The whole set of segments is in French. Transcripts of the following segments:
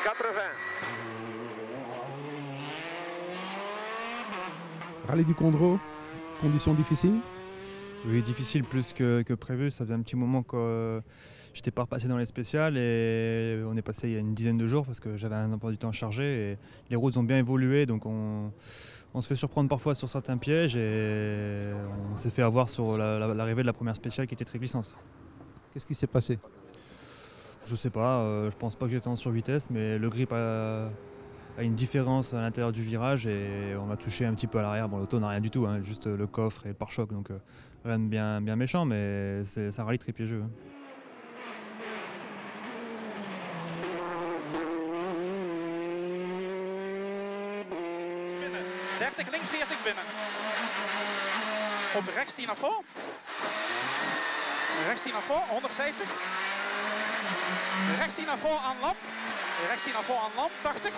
80. Rallye du Condro, conditions difficiles? Oui, difficile plus que prévu. Ça faisait un petit moment que j'étais pas repassé dans les spéciales et on est passé il y a une dizaine de jours parce que j'avais un emploi du temps chargé et les routes ont bien évolué, donc on se fait surprendre parfois sur certains pièges et on s'est fait avoir sur l'arrivée de la première spéciale qui était très glissante. Qu'est-ce qui s'est passé? Je sais pas, je pense pas que j'étais en survitesse, mais le grip a une différence à l'intérieur du virage et on m'a touché un petit peu à l'arrière. Bon, l'auto n'a rien du tout, hein, juste le coffre et le pare-choc, donc rien de bien méchant, mais c'est un rallye très piégeux. Hein. Binnen. 30, links 40 binnen. Op rechts 10 naar voor. Rechts 10 naar voor, 150. Rechts 10 naar voor aan lamp. Rechts 10 naar voor aan lamp, 80.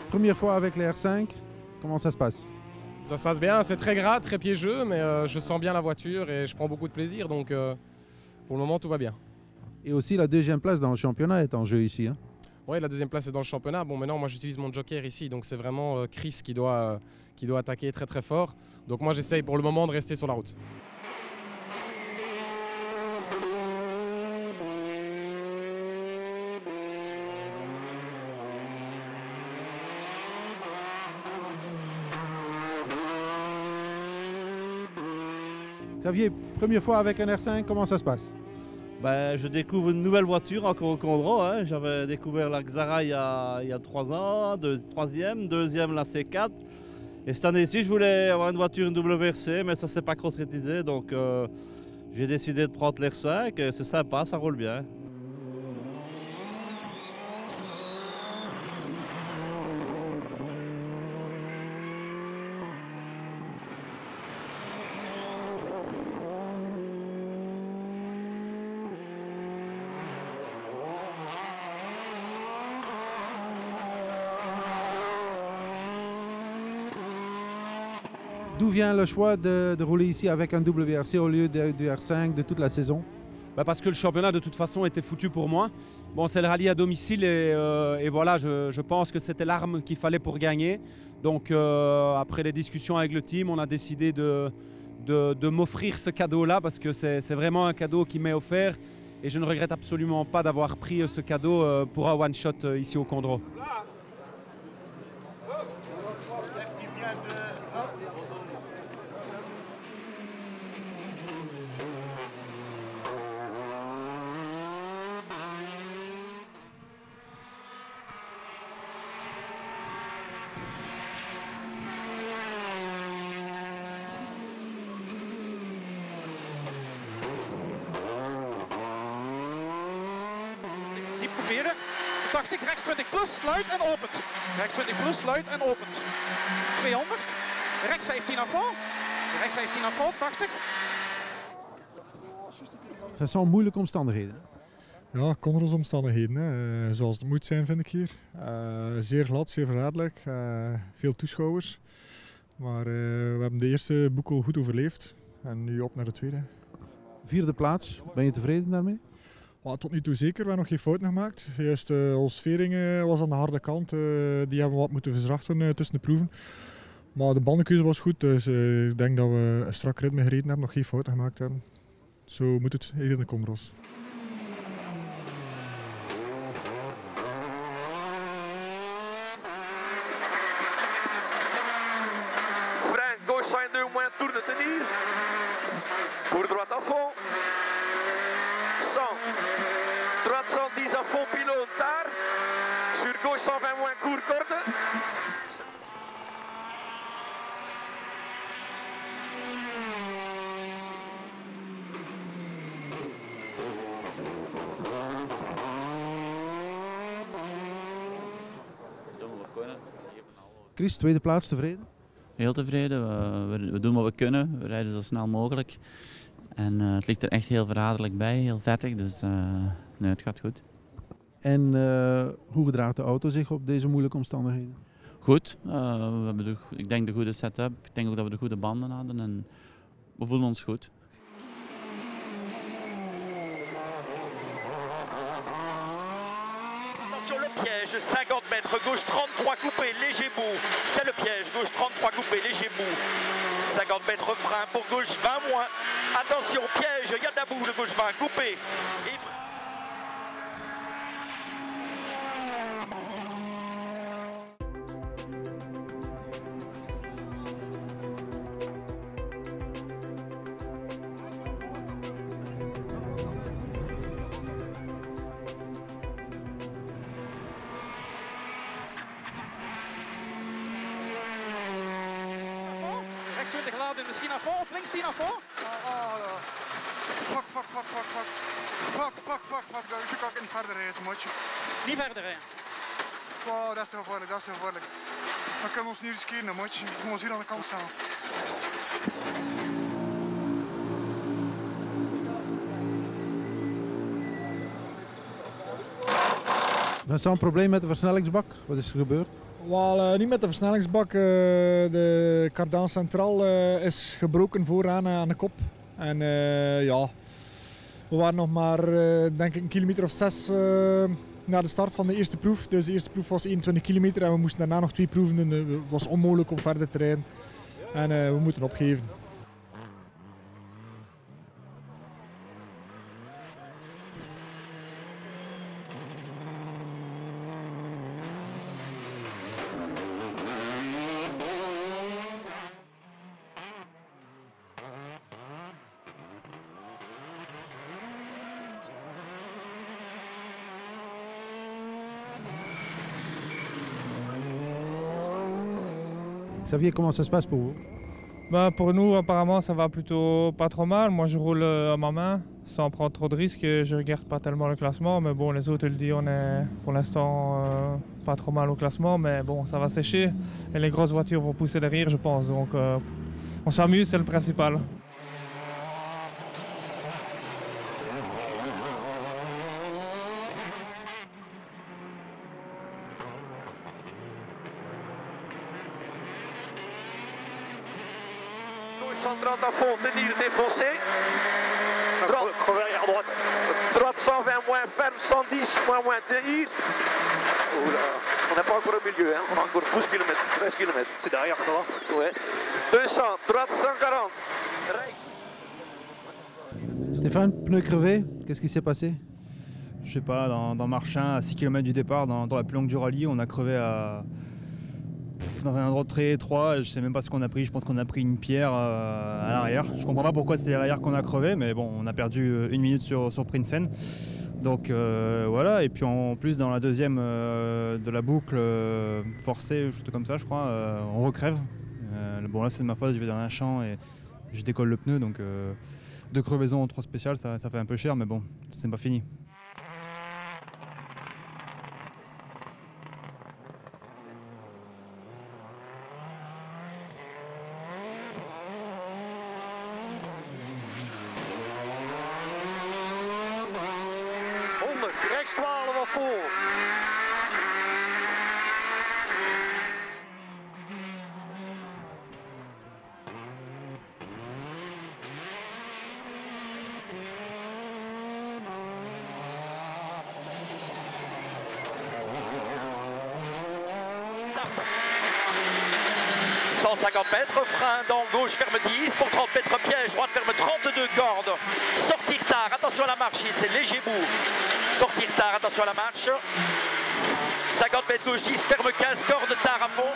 Première fois avec les R5, comment ça se passe? Ça se passe bien, c'est très gras, très piégeux, mais je sens bien la voiture et je prends beaucoup de plaisir, donc pour le moment tout va bien. Et aussi la deuxième place dans le championnat est en jeu ici. Hein? Oui, la deuxième place est dans le championnat. Bon, maintenant moi j'utilise mon joker ici, donc c'est vraiment Chris qui doit attaquer très très fort. Donc moi j'essaye pour le moment de rester sur la route. Xavier, première fois avec un R5, comment ça se passe? Je découvre une nouvelle voiture encore au Condro. Hein. J'avais découvert la Xara il y a 3 ans, deuxième la C4. Et cette année-ci, je voulais avoir une voiture, une WRC, mais ça ne s'est pas concrétisé. Donc j'ai décidé de prendre l'R5 et c'est sympa, ça roule bien. D'où vient le choix de rouler ici avec un WRC au lieu du R5 de toute la saison? Parce que le championnat de toute façon était foutu pour moi. Bon, c'est le rallye à domicile et voilà, je pense que c'était l'arme qu'il fallait pour gagner. Donc après les discussions avec le team, on a décidé de m'offrir ce cadeau-là parce que c'est vraiment un cadeau qui m'est offert et je ne regrette absolument pas d'avoir pris ce cadeau pour un one-shot ici au Condro. Proberen. 80, rechts 20 plus, sluit en opent. Rechts 20 plus, sluit en opent. 200. Rechts 15 naar voor. Rechts 15 naar voor, 80. Dat zijn moeilijke omstandigheden. Ja, Condro's omstandigheden, hè. Zoals het moet zijn vind ik hier. Zeer glad, zeer verraderlijk, veel toeschouwers. Maar we hebben de eerste boekel goed overleefd en nu op naar de tweede. Vierde plaats, ben je tevreden daarmee? Tot nu toe zeker, we hebben nog geen fouten gemaakt. Juist ons vering was aan de harde kant, die hebben we wat moeten verzwachten tussen de proeven. Maar de bandenkeuze was goed, dus ik denk dat we een strak ritme gereden hebben, nog geen fouten gemaakt hebben. Zo moet het hier in de Condro's. Frank, gauche 102 moins tour de tenir. Pour droite à fond. 100. Droite 110 à fond pylône tard. Sur gauche 120 moins court corde. Chris, tweede plaats, tevreden? Heel tevreden. We doen wat we kunnen. We rijden zo snel mogelijk. En het ligt er echt heel verraderlijk bij, heel vettig. Dus nee, het gaat goed. En hoe gedraagt de auto zich op deze moeilijke omstandigheden? Goed. We hebben ik denk de goede setup. Ik denk ook dat we de goede banden hadden. En we voelen ons goed. Sur le piège, 50 mètres, gauche 33 coupé, léger bout. C'est le piège, gauche 33 coupé, léger bout. 50 mètres frein pour gauche 20 moins. Attention, piège, il y a de la boue, le gauche 20 coupé. Et frein. Rechts 20 laden, misschien naar voor, op links 10 naar voor. Fuck. Zo kan ik niet verder rijden, maatje. Niet verder rijden. Oh, dat is te gevaarlijk, Dan kunnen we ons niet riskeren, maatje. We moeten ons hier aan de kant staan. Vincent, een probleem met de versnellingsbak? Wat is er gebeurd? Wel, niet met de versnellingsbak. De Cardan Centraal is gebroken vooraan aan de kop. En ja, we waren nog maar denk ik een kilometer of 6 na de start van de eerste proef. Dus de eerste proef was 21 kilometer en we moesten daarna nog 2 proeven doen. Het was onmogelijk om verder te rijden. En we moeten opgeven. Xavier, comment ça se passe pour vous? Bah pour nous, apparemment, ça va plutôt pas trop mal. Moi, je roule à ma main sans prendre trop de risques. Je regarde pas tellement le classement, mais bon, les autres le disent, on est pour l'instant pas trop mal au classement, mais bon, ça va sécher et les grosses voitures vont pousser derrière, je pense. Donc, on s'amuse, c'est le principal. Gauche 130 à fond, tenir, défoncer. Droite 120 moins, ferme 110 moins, tenir. Oula, on n'est pas encore au milieu, hein. On a encore 12 km, 13 km. C'est derrière, ça va? Ouais. 200, droite 140. Stéphane, pneu crevé, qu'est-ce qui s'est passé? Je sais pas, dans Marchin, à 6 km du départ, dans la plus longue du rallye, on a crevé dans un endroit très étroit. Je sais même pas ce qu'on a pris, je pense qu'on a pris une pierre à l'arrière. Je comprends pas pourquoi c'est à l'arrière qu'on a crevé, mais bon, on a perdu 1 minute sur Prinsen. Donc voilà, et puis en plus dans la deuxième de la boucle forcée, chose comme ça je crois, on recrève. Bon là c'est de ma faute, je vais dans un champ et je décolle le pneu, donc 2 crevaisons en 3 spéciales, ça fait un peu cher, mais bon, c'est pas fini. Rechts 12 à fond. « 150 mètres, frein dans gauche, ferme 10, pour 30 mètres piège, droite ferme 32 cordes. Sortir tard, attention à la marche, c'est léger bout. Sortir tard, attention à la marche. 50 mètres gauche 10, ferme 15 cordes tard à fond.